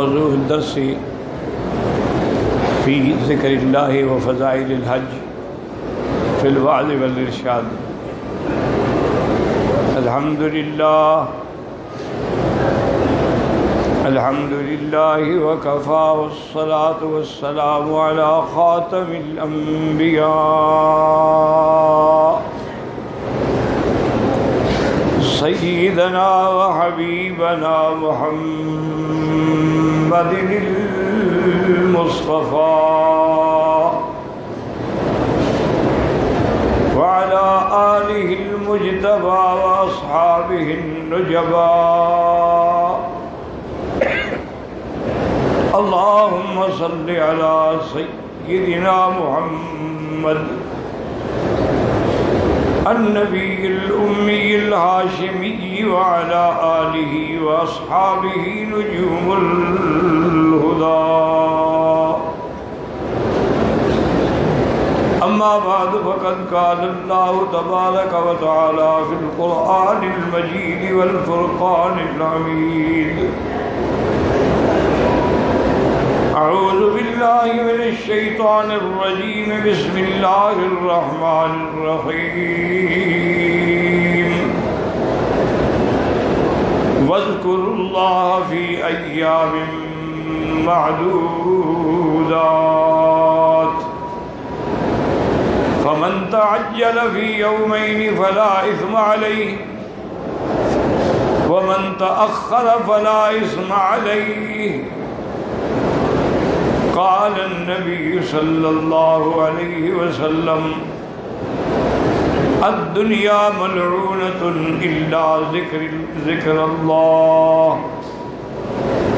موضوع الدرس في ذكر الله وفضائل الحج في الوعظ والإرشاد. الحمد لله وكفى والصلاة والسلام على خاتم الأنبياء سيدنا وحبيبنا محمد المصطفى وعلى آله المجتبى وأصحابه النجبى. اللهم صل على سيدنا محمد النبي الأمي الهاشمي وعلى آله وأصحابه نجوم الهدى. أما بعد فقد قال الله تبارك وتعالى في القرآن المجيد والفرقان الحميد: أعوذ بالله من الشيطان الرجيم. بسم الله الرحمن الرحيم. واذكروا الله في أيام معدودات فمن تعجل في يومين فلا إثم عليه ومن تأخر فلا إثم عليه. قال النبي صلى الله عليه وسلم: الدنيا ملعونة إلا ذكر الله.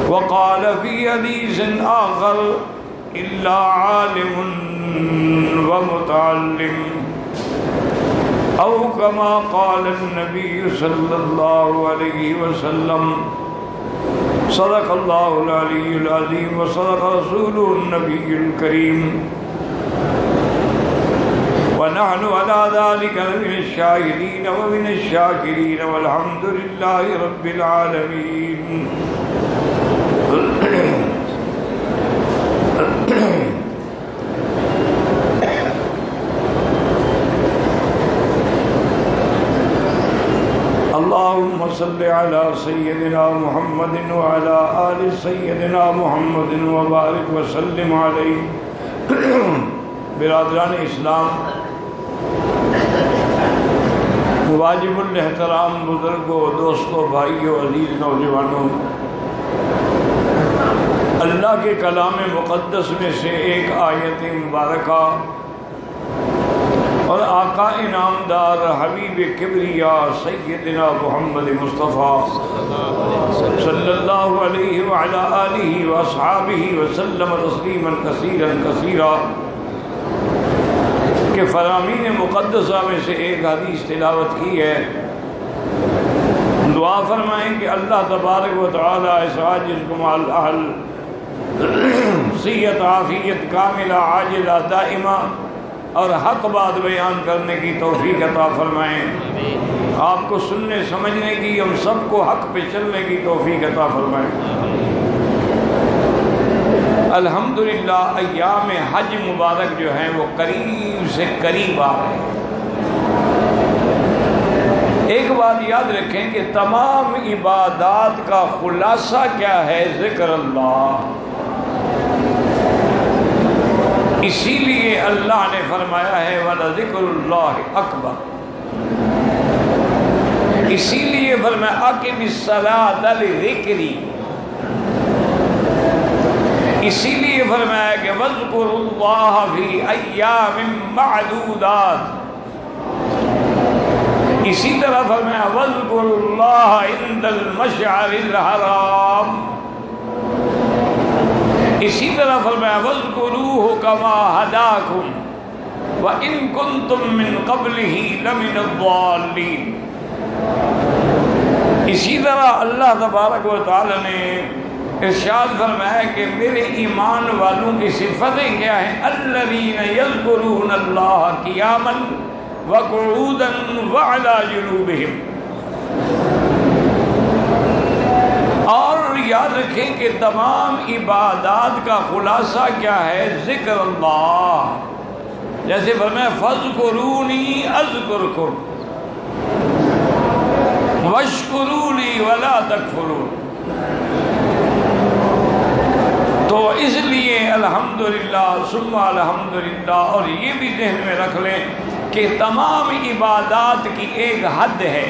وقال في حديث آخر: إلا عالم ومتعلم، أو كما قال النبي صلى الله عليه وسلم. صدق الله العلي العظيم وصدق رسوله النبي الكريم، ونحن على ذلك من الشاهدين ومن الشاكرين، والحمد لله رب العالمين. اللهم صل على سيدنا محمد وعلى آل سيدنا محمد وبارك وسلم عليه. برادران اسلام، واجب الاحترام بزرگوں، دوستوں، بھائیوں، عزیز نوجوانوں، اللہ کے کلام مقدس میں سے ایک آیت مبارکہ اور آقا انعامدار حبیب کبریا سیدنا محمد مصطفیٰ صلی اللہ علیہ وعلا آلہ واصحابہ وسلم تسلیما کثیرا کثیرا کہ فرامین مقدسہ میں سے ایک حدیث تلاوت کی ہے. دعا فرمائیں کہ اللہ تبارک و تعالی اس عاجز کو مع الاہل صحت عافیت کاملہ عاجلہ دائمہ اور حق بات بیان کرنے کی توفیق عطا فرمائیں. آپ کو سننے سمجھنے کی، ہم سب کو حق پہ چلنے کی توفیق عطا فرمائیں. الحمدللہ ایام حج مبارک جو ہیں وہ قریب سے قریب آ رہے ہیں. ایک بات یاد رکھیں کہ تمام عبادات کا خلاصہ کیا ہے؟ ذکر اللہ. اسی لیے اللہ نے فرمایا ہے وَلَذِكْرُ اللَّهِ أَكْبَرُ. اسی لیے فرمایا أَقِمِ الصَّلَاةَ لِذِكْرِي. اسی لیے فرمایا کہ وَاذْكُرُوا اللَّهَ فِي أَيَّامٍ مَّعْدُودَاتٍ. اسی طرح فرمایا وَاذْكُرُوا اللَّهَ عِندَ الْمَشْعَرِ الْحَرَامِ. اسی طرح فرمایا وَاذْكُرُوهُ كَمَا هَدَاكُمْ وَإِن كُنتُم مِّن قَبْلِهِ لَمِنَ الضَّالِّينَ. اسی طرح اللہ تبارک و تعالی نے ارشاد فرمایا کہ میرے ایمان والوں کی صفتیں کیا ہیں؟ الذین یذکرون اللہ قیاما وقعودا وعلی جنوبہم. اور یاد رکھیں کہ تمام عبادات کا خلاصہ کیا ہے؟ ذکر اللہ. جیسے فرمایا فاذکرونی اذکرکم واشکروا لی ولا تکفرون. تو اس لیے الحمدللہ ثم الحمدللہ. اور یہ بھی ذہن میں رکھ لیں کہ تمام عبادات کی ایک حد ہے،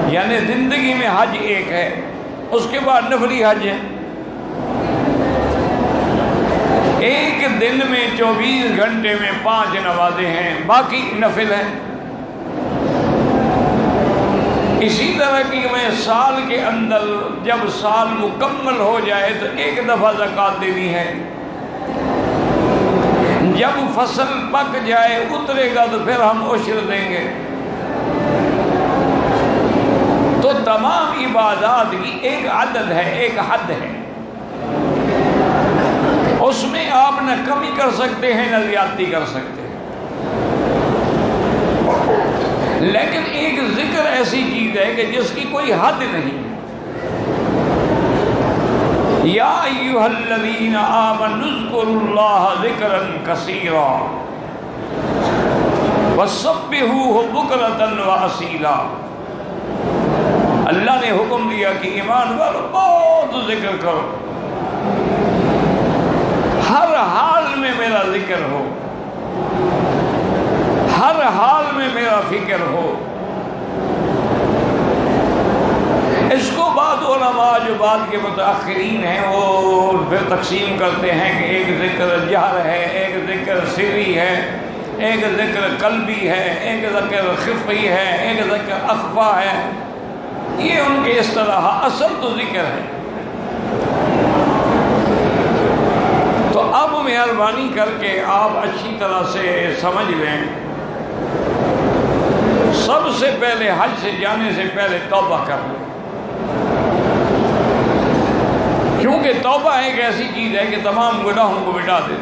یعنی زندگی میں حج ایک ہے، اس کے بعد نفلی حج ہے. ایک دن میں 24 گھنٹے میں 5 نمازیں ہیں، باقی نفل ہیں. اسی طرح کی میں سال کے اندر جب سال مکمل ہو جائے تو ایک دفعہ زکوٰۃ دینی ہے. جب فصل پک جائے اترے گا تو پھر ہم عشر دیں گے. تو تمام عبادات کی ایک عدد ہے، ایک حد ہے. اس میں آپ نہ کمی کر سکتے ہیں نہ زیادتی کر سکتے ہیں. لیکن ایک ذکر ایسی چیز ہے کہ جس کی کوئی حد نہیں. یا ایھا الذین آمنوا اذکروا اللہ ذکرا کثیرا وسبحوہ بکرۃ واصیلا. اللہ نے حکم دیا کہ ایمان والو بہت ذکر کرو، ہر حال میں میرا ذکر ہو، ہر حال میں میرا فکر ہو. اس کو بعض علماء جو بعد کے متاخرین ہیں وہ پھر تقسیم کرتے ہیں کہ ایک ذکر جہر ہے، ایک ذکر سری ہے، ایک ذکر قلبی ہے، ایک ذکر خفی ہے، ایک ذکر اخفا ہے. یہ ان کے اصطلاح، اصل تو ذکر ہے. تو اب مہربانی کر کے آپ اچھی طرح سے سمجھ لیں، سب سے پہلے حج سے جانے سے پہلے توبہ کر لیں. کیونکہ توبہ ایک ایسی چیز ہے کہ تمام گناہوں کو مٹا دے.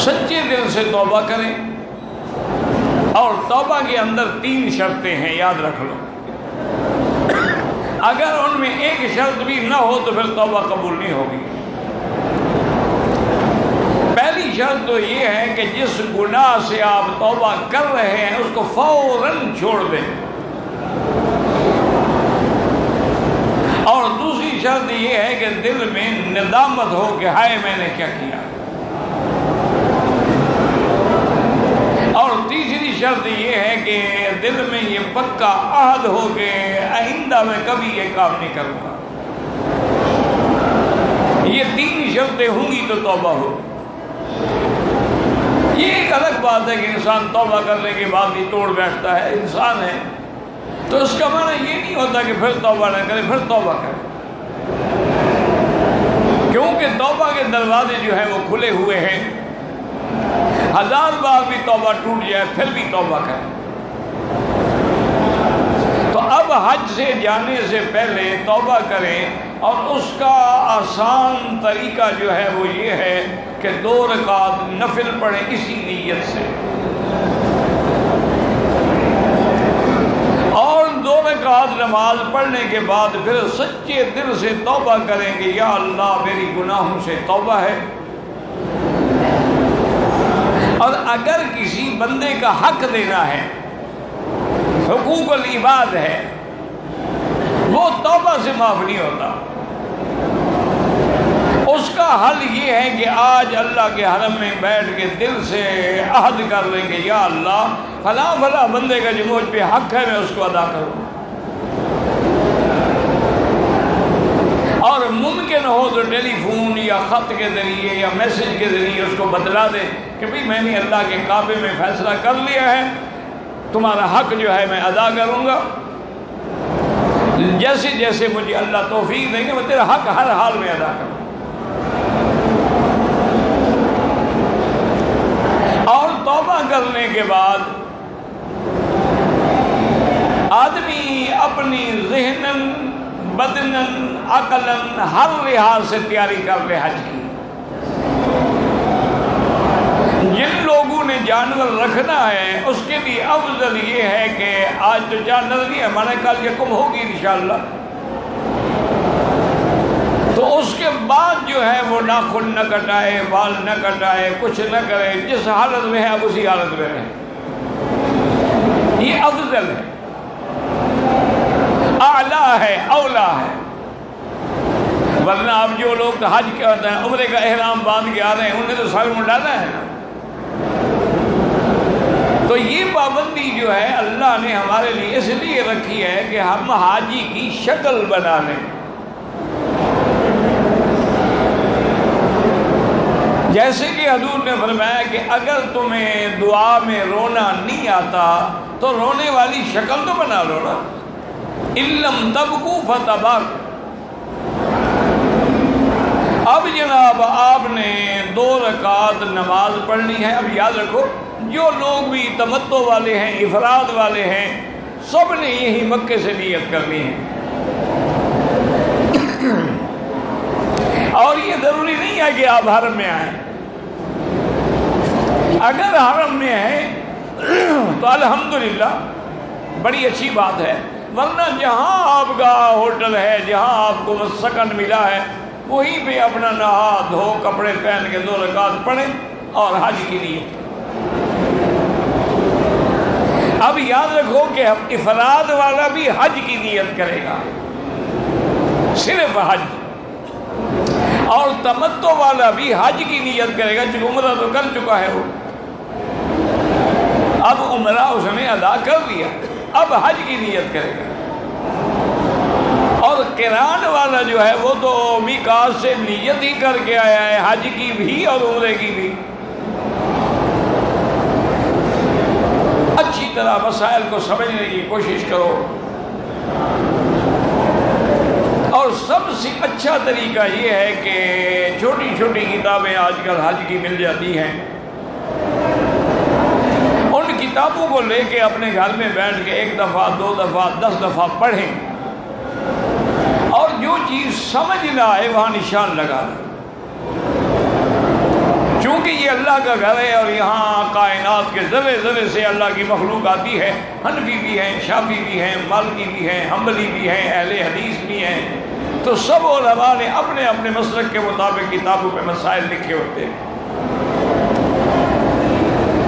سچے دل سے توبہ کریں. اور توبہ کے اندر 3 شرطیں ہیں، یاد رکھ لو. اگر ان میں ایک شرط بھی نہ ہو تو پھر توبہ قبول نہیں ہوگی. پہلی شرط تو یہ ہے کہ جس گناہ سے آپ توبہ کر رہے ہیں اس کو فوراً چھوڑ دیں. اور دوسری شرط یہ ہے کہ دل میں ندامت ہو کہ ہائے میں نے کیا کیا. اور تیسری شرط یہ ہے کہ دل میں یہ پکا عہد ہو کہ آئندہ میں کبھی یہ کام نہیں کروں گا. یہ 3 شرطیں ہوں گی تو توبہ ہو. یہ ایک الگ بات ہے کہ انسان توبہ کرنے کے بعد بھی توڑ بیٹھتا ہے، انسان ہے. تو اس کا معنی یہ نہیں ہوتا کہ پھر توبہ نہ کرے، پھر توبہ کرے. کیونکہ توبہ کے دروازے جو ہیں وہ کھلے ہوئے ہیں. 1000 بار بھی توبہ ٹوٹ جائے پھر بھی توبہ کرے. تو اب حج سے جانے سے پہلے توبہ کریں. اور اس کا آسان طریقہ جو ہے وہ یہ ہے کہ 2 رکعت نفل پڑھیں اسی نیت سے. اور 2 رکعت نماز پڑھنے کے بعد پھر سچے دل سے توبہ کریں گے، یا اللہ میری گناہوں سے توبہ ہے. اور اگر کسی بندے کا حق دینا ہے، حقوق العباد ہے، وہ توبہ سے معاف نہیں ہوتا. اس کا حل یہ ہے کہ آج اللہ کے حرم میں بیٹھ کے دل سے عہد کر لیں گے، یا اللہ فلاں فلاں بندے کا جو مجھ پہ حق ہے میں اس کو ادا کروں. اور ممکن ہو تو ٹیلی فون یا خط کے ذریعے یا میسج کے ذریعے اس کو بتلا دے کہ بھئی میں نے اللہ کے کعبے میں فیصلہ کر لیا ہے، تمہارا حق جو ہے میں ادا کروں گا. جیسے جیسے مجھے اللہ توفیق دیں گے میں تیرا حق ہر حال میں ادا کروں. اور توبہ کرنے کے بعد آدمی اپنی ذہناً بدناً عقلاً ہر لحاظ سے تیاری کر لے حج کی. جن لوگوں نے جانور رکھنا ہے اس کے لیے افضل یہ ہے کہ آج تو جانور نہیں ہے، ہمارے کل یہ کم ہوگی انشاءاللہ، تو اس کے بعد جو ہے وہ ناخن نہ کٹائے، بال نہ کٹائے، کچھ نہ کرے، جس حالت میں ہے اب اسی حالت میں رہے، یہ افضل ہے، اعلیٰ ہے، اولا ہے۔ ورنہ اب جو لوگ حج کے عمرے کا احرام باندھ کے آ رہے ہیں انہیں تو سر منڈانا ہے نا۔ تو یہ پابندی جو ہے اللہ نے ہمارے لیے اس لیے رکھی ہے کہ ہم حاجی کی شکل بنا لیں۔ جیسے کہ حضور نے فرمایا کہ اگر تمہیں دعا میں رونا نہیں آتا تو رونے والی شکل تو بنا لو نا، ان لم تبکوا فتباکوا۔ اب جناب آپ نے 2 رکعت نماز پڑھنی ہے۔ اب یاد رکھو جو لوگ بھی تمتع والے ہیں، افراد والے ہیں، سب نے یہی مکے سے نیت کرنی ہے، اور یہ ضروری نہیں ہے کہ آپ حرم میں آئیں۔ اگر حرم میں ہیں تو الحمدللہ بڑی اچھی بات ہے، ورنہ جہاں آپ کا ہوٹل ہے، جہاں آپ کو سکن ملا ہے، وہیں پہ اپنا نہا دھو کپڑے پہن کے 2 رکعت پڑھیں اور حج کی نیت۔ اب یاد رکھو کہ افراد والا بھی حج کی نیت کرے گا، صرف حج، اور تمتع والا بھی حج کی نیت کرے گا، چونکہ عمرہ تو کر چکا ہے وہ، اب عمرہ اس نے ادا کر لیا، اب حج کی نیت کرے گا۔ اور قران والا جو ہے وہ تو میقات سے نیت ہی کر کے آیا ہے، حج کی بھی اور عمرے کی بھی۔ اچھی طرح مسائل کو سمجھنے کی کوشش کرو، اور سب سے اچھا طریقہ یہ ہے کہ چھوٹی چھوٹی کتابیں آج کل حج کی مل جاتی ہیں، ان کتابوں کو لے کے اپنے گھر میں بیٹھ کے 1 دفعہ 2 دفعہ 10 دفعہ پڑھیں، اور جو چیز سمجھ نہ آئے وہاں نشان لگا دیں، چونکہ یہ اللہ کا گھر ہے اور یہاں کائنات کے ذرے ذرے سے اللہ کی مخلوق آتی ہے، حنفی بھی ہیں، شافعی بھی ہیں، مالکی بھی ہیں، حنبلی بھی ہیں، اہل حدیث بھی ہیں، تو سب علماء نے اپنے اپنے مسلک کے مطابق کتابوں پہ مسائل لکھے ہوتے ہیں،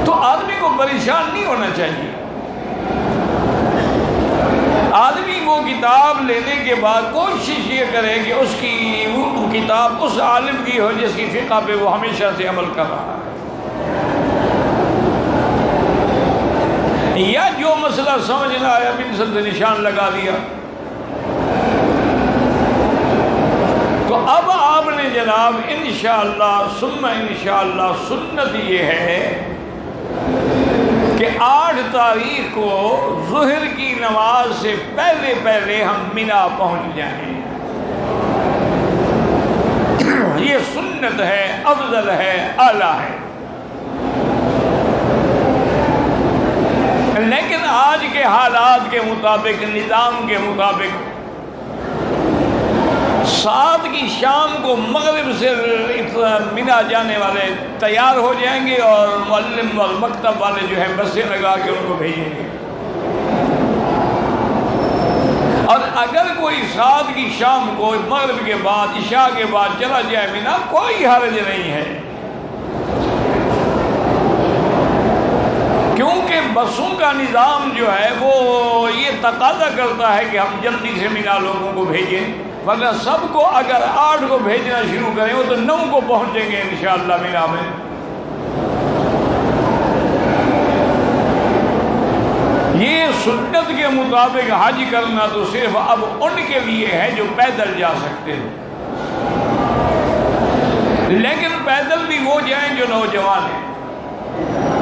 تو آدمی کو پریشان نہیں ہونا چاہیے۔ آدمی وہ کتاب لینے کے بعد کوشش یہ کرے کہ اس کی وہ کتاب اس عالم کی ہو جس کی فقہ پہ وہ ہمیشہ سے عمل کر رہا ہے، یا جو مسئلہ سمجھ نہ آیا بن سے نشان لگا دیا۔ تو اب آپ نے جناب انشاءاللہ ثم انشاءاللہ سنت یہ ہے کہ 8 تاریخ کو ظہر کی نماز سے پہلے پہلے ہم مینا پہنچ جائیں، یہ سنت ہے، افضل ہے، اعلیٰ ہے۔ لیکن آج کے حالات کے مطابق، نظام کے مطابق 7 کی شام کو مغرب سے مینا جانے والے تیار ہو جائیں گے، اور معلم اور مکتب والے جو ہیں بسیں لگا کے ان کو بھیجیں گے، اور اگر کوئی 7 کی شام کو مغرب کے بعد عشاء کے بعد چلا جائے مینا، کوئی حرج نہیں ہے، کیونکہ بسوں کا نظام جو ہے وہ یہ تقاضا کرتا ہے کہ ہم جلدی سے مینا لوگوں کو بھیجیں، ورنہ سب کو اگر 8 کو بھیجنا شروع کریں وہ تو 9 کو پہنچیں گے انشاءاللہ مینا میں۔ یہ سنت کے مطابق حج کرنا تو صرف اب ان کے لیے ہے جو پیدل جا سکتے ہیں، لیکن پیدل بھی وہ جائیں جو نوجوان ہیں،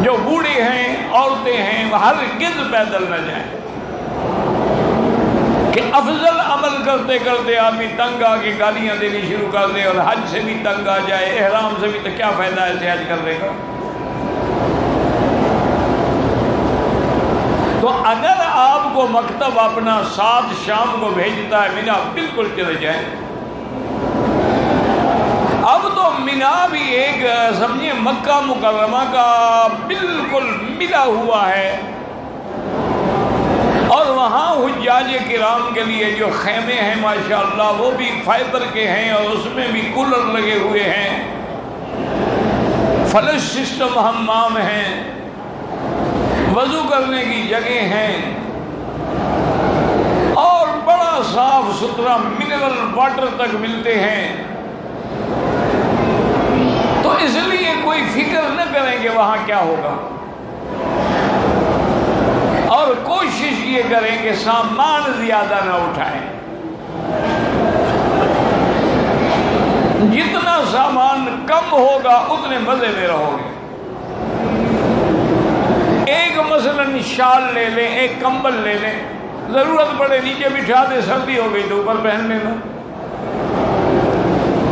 جو بوڑھے ہیں، عورتیں ہیں، وہ ہرگز پیدل نہ جائیں، کہ افضل عمل کرتے کرتے آدمی تنگ آ کے گالیاں دینی شروع کر دے اور حج سے بھی تنگ آ جائے، احرام سے بھی، تو کیا فائدہ ہے اسے حج کرنے کا؟ تو اگر آپ کو مکتب اپنا 7 شام کو بھیجتا ہے مینا، بالکل چلے جائیں۔ اب تو بنا بھی ایک سمجھے مکہ مکرمہ کا بالکل ملا ہوا ہے، اور وہاں حجاج کرام کے لیے جو خیمے ہیں ماشاءاللہ وہ بھی فائبر کے ہیں، اور اس میں بھی کولر لگے ہوئے ہیں، فلش سسٹم حمام ہیں، وضو کرنے کی جگہ ہیں، اور بڑا صاف ستھرا منرل واٹر تک ملتے ہیں۔ تو اس لیے کوئی فکر نہ کریں کہ وہاں کیا ہوگا، اور کوشش یہ کریں کہ سامان زیادہ نہ اٹھائیں۔ جتنا سامان کم ہوگا اتنے مزے میں رہو گے۔ ایک مثلا شال لے لیں، ایک کمبل لے لیں، ضرورت پڑے نیچے بٹھا دے، سردی ہو گئی تو اوپر پہن لینا،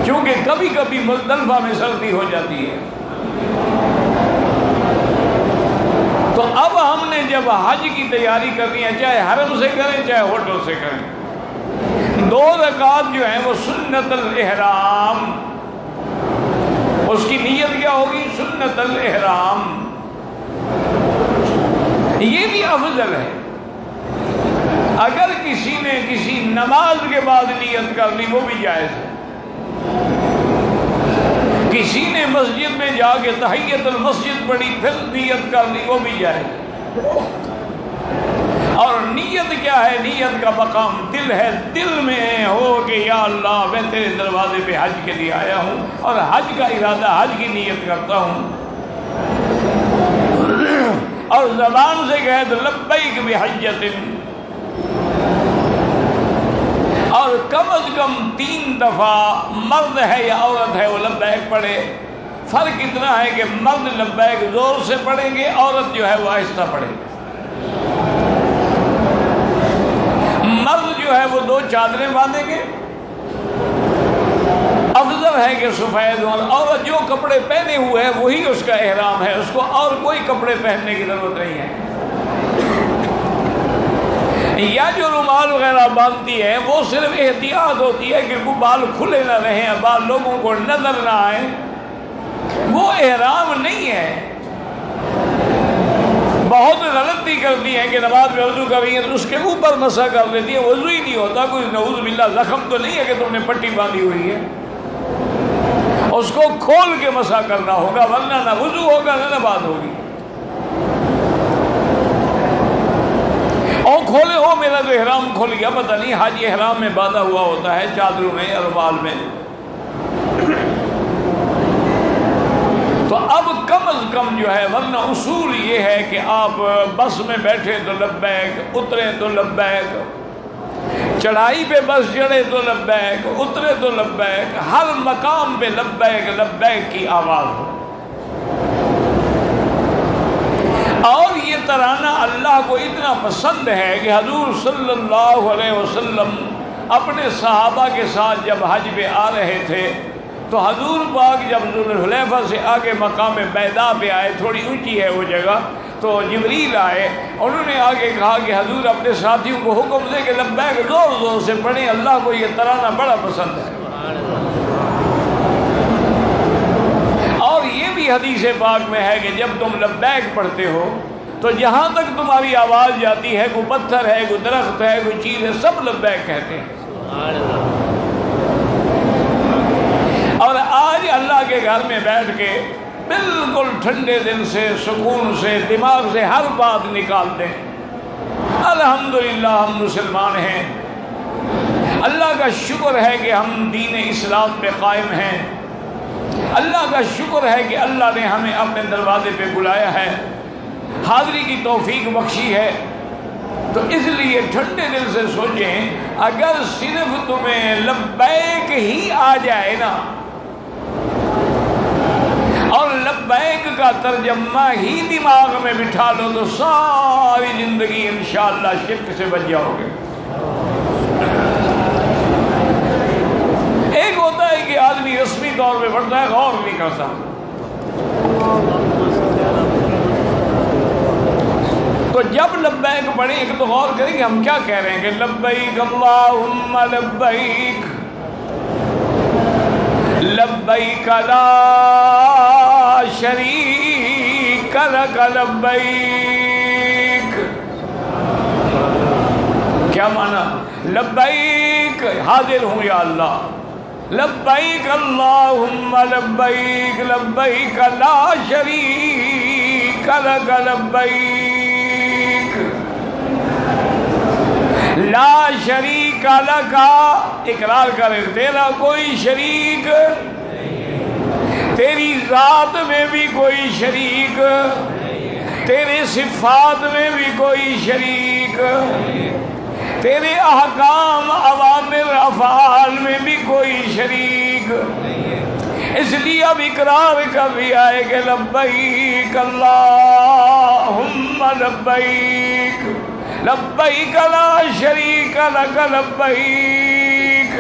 کیونکہ کبھی کبھی مزدلفہ میں سردی ہو جاتی ہے۔ تو اب ہم نے جب حج کی تیاری کرنی ہے، چاہے حرم سے کریں چاہے ہوٹل سے کریں، 2 رکعات جو ہیں وہ سنت الاحرام، اس کی نیت کیا ہوگی؟ سنت الاحرام۔ یہ بھی افضل ہے۔ اگر کسی نے کسی نماز کے بعد نیت کر لی وہ بھی جائز ہے۔ کسی نے مسجد میں جا کے تحیت المسجد پڑھی پھر نیت کر لی وہ بھی جائز ہے۔ اور نیت کیا ہے؟ نیت کا مقام دل ہے، دل میں ہو کہ یا اللہ میں تیرے دروازے پہ حج کے لیے آیا ہوں اور حج کا ارادہ، حج کی نیت کرتا ہوں، اور زبان سے کہے تو لبیک بحجۃ، اور کم از کم 3 دفعہ مرد ہے یا عورت ہے وہ لبیک پڑھے۔ فرق اتنا ہے کہ مرد لبیک زور سے پڑھیں گے، عورت جو ہے وہ آہستہ پڑھے گی۔ مرد جو ہے وہ 2 چادریں باندھیں گے، افضل ہے کہ سفید، اور عورت جو کپڑے پہنے ہوئے ہیں وہی اس کا احرام ہے، اس کو اور کوئی کپڑے پہننے کی ضرورت نہیں ہے۔ یا جو رومال وغیرہ باندھتی ہے وہ صرف احتیاط ہوتی ہے کہ وہ بال کھلے نہ رہیں، بال لوگوں کو نظر نہ آئے، وہ احرام نہیں ہے۔ بہت غلطی کرتی ہے کہ نماز میں وضو کر رہی ہے تو اس کے اوپر مسح کر لیتی ہے، وضو ہی نہیں ہوتا، کوئی نعوذ باللہ زخم تو نہیں ہے کہ تم نے پٹی باندھی ہوئی ہے، اس کو کھول کے مسح کرنا ہوگا، ورنہ نہ وضو ہوگا نہ نماز ہوگی۔ اور کھولے ہو میرا تو احرام کھل گیا، پتہ نہیں حج احرام میں باندھا ہوا ہوتا ہے، چادروں میں یا رومال میں۔ تو اب کم از کم جو ہے، ورنہ اصول یہ ہے کہ آپ بس میں بیٹھے تو لبیک، اترے تو لبیک، چڑھائی پہ بس چڑھے تو لبیک، اترے تو لبیک، ہر مقام پہ لبیک لبیک کی آواز ہو۔ اور یہ ترانہ اللہ کو اتنا پسند ہے کہ حضور صلی اللہ علیہ وسلم اپنے صحابہ کے ساتھ جب حج پہ آ رہے تھے تو حضور پاک جب ذوالحلیفہ سے آگے مقام بیضاء پہ آئے، تھوڑی اونچی ہے وہ جگہ، تو جبریل آئے، انہوں نے آگے کہا کہ حضور اپنے ساتھیوں کو حکم دے کہ لبیک زور زور سے پڑھیں، اللہ کو یہ ترانہ بڑا پسند ہے۔ اور یہ بھی حدیث پاک میں ہے کہ جب تم لبیک پڑھتے ہو تو جہاں تک تمہاری آواز جاتی ہے، کوئی پتھر ہے، کوئی درخت ہے، کوئی چیز ہے، سب لبیک کہتے ہیں۔ اور آج اللہ کے گھر میں بیٹھ کے بالکل ٹھنڈے دل سے، سکون سے، دماغ سے ہر بات نکالتے ہیں۔ الحمدللہ ہم مسلمان ہیں، اللہ کا شکر ہے کہ ہم دین اسلام پہ قائم ہیں، اللہ کا شکر ہے کہ اللہ نے ہمیں اپنے دروازے پہ بلایا ہے، حاضری کی توفیق بخشی ہے۔ تو اس لیے ٹھنڈے دل سے سوچیں، اگر صرف تمہیں لبیک ہی آ جائے نا، اور لبیک کا ترجمہ ہی دماغ میں بٹھا لو تو ساری زندگی انشاءاللہ شرک سے بچ جاؤ گے۔ ایک ہوتا ہے کہ آدمی رسمی طور پہ پڑھتا ہے، غور نہیں کرتا۔ تو جب لبیک پڑھیں ایک تو غور کریں کہ ہم کیا کہہ رہے ہیں، کہ لبیک اللہم لبیک لبیک لا شریک لک لبیک. کیا مانا؟ لبیک حاضر ہوں یا اللہ، لبیک اللہم لبیک، لبیک لا شریک لک لبیک. لا شریک لک، اقرار کرے تیرا کوئی شریک، تیری ذات میں بھی کوئی شریک، تیرے صفات میں بھی کوئی شریک، تیرے احکام اوامر افعال میں بھی کوئی شریک. اس لیے اب اقرار کر دیا ہے کہ لبیک اللہم لبیک، لبیک لا شریک لک لبیک.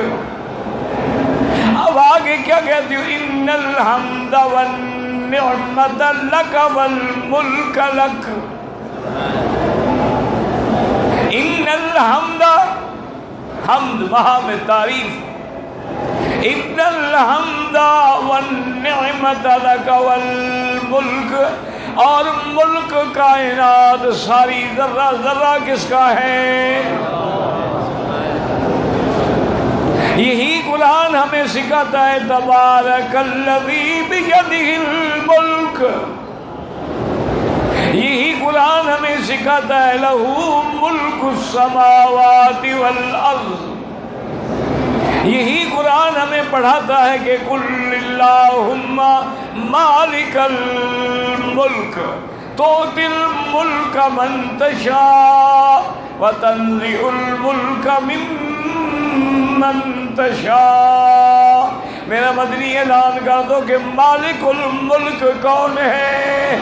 اب آگے کیا کہتی ہوں؟ ان الحمد والنعمت لک والملک لک. ان الحمد، حمد وہاں میں تعریف، ان الحمد والنعمت لک والملک، اور ملک کائنات ساری ذرہ ذرہ کس کا ہے؟ یہی قرآن ہمیں سکھاتا ہے تبارک الذی بیدہ الملک. یہی قرآن ہمیں سکھاتا ہے لہ ملک السماوات والارض. یہی قرآن ہمیں پڑھاتا ہے کہ قل اللہم مالک الملک تؤتی الملک من تشاء وتنزع الملک ممن تشاء. میرا مدنی اعلان کر دو کہ مالک الملک کون ہے؟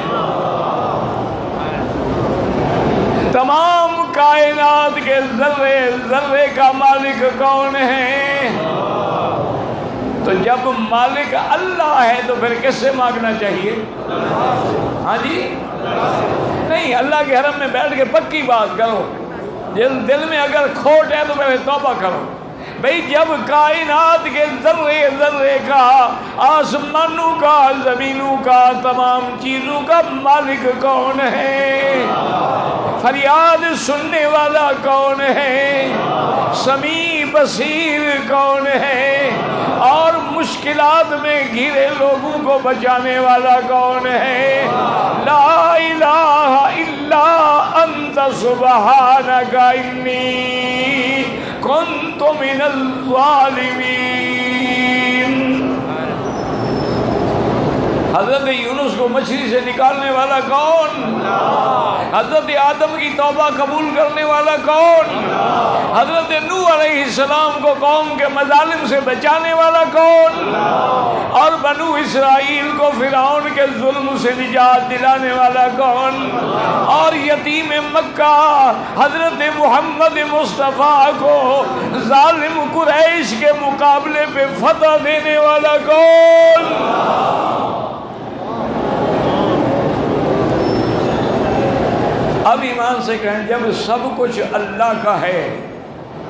تمام کائنات کے ذرے ذرے کا مالک کون ہے؟ تو جب مالک اللہ ہے تو پھر کس سے مانگنا چاہیے؟ ہاں جی نہیں، اللہ کے حرم میں بیٹھ کے پکی بات کرو، دل میں اگر کھوٹ ہے تو پہلے توبہ کرو. بھئی جب کائنات کے ذرے ذرے کا، آسمانوں کا، زمینوں کا، تمام چیزوں کا مالک کون ہے؟ فریاد سننے والا کون ہے؟ سمیع بصیر کون ہے؟ اور مشکلات میں گھرے لوگوں کو بچانے والا کون ہے؟ لا الہ الا انت سبحانک انی کنت من الظالمین. حضرت یونس کو مچھلی سے نکالنے والا کون؟ حضرت آدم کی توبہ قبول کرنے والا کون؟ حضرت نوح علیہ السلام کو قوم کے مظالم سے بچانے والا کون؟ اور بنو اسرائیل کو فرعون کے ظلم سے نجات دلانے والا کون؟ اور یتیم مکہ حضرت محمد مصطفیٰ کو ظالم قریش کے مقابلے پہ فتح دینے والا کون؟ اب ایمان سے کہیں جب سب کچھ اللہ کا ہے،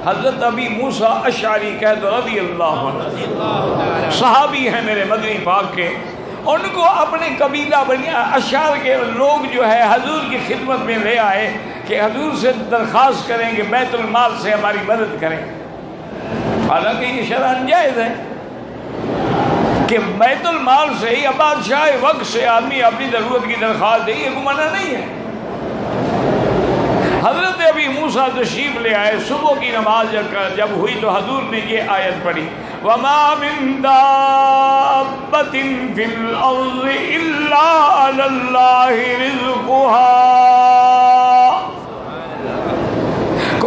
حضرت ابی موسیٰ اشعری کہہ دو رضی اللہ عنہ، صحابی ہیں میرے مدنی پاک کے، ان کو اپنے قبیلہ بنی اشعار کے لوگ جو ہے حضور کی خدمت میں لے آئے کہ حضور سے درخواست کریں کہ بیت المال سے ہماری مدد کریں. حالانکہ یہ شرعاً جائز ہے کہ بیت المال سے یا بادشاہ وقت سے آدمی اپنی ضرورت کی درخواست دے، یہ منع نہیں ہے. حضرت ابی موسیٰ تشریف لے آئے، صبح کی نماز جب ہوئی تو حضور نے یہ آیت پڑھی وَمَا مِن دَابَّةٍ فِي الْأَرْضِ إِلَّا عَلَى اللَّهِ رِزْقُهَا.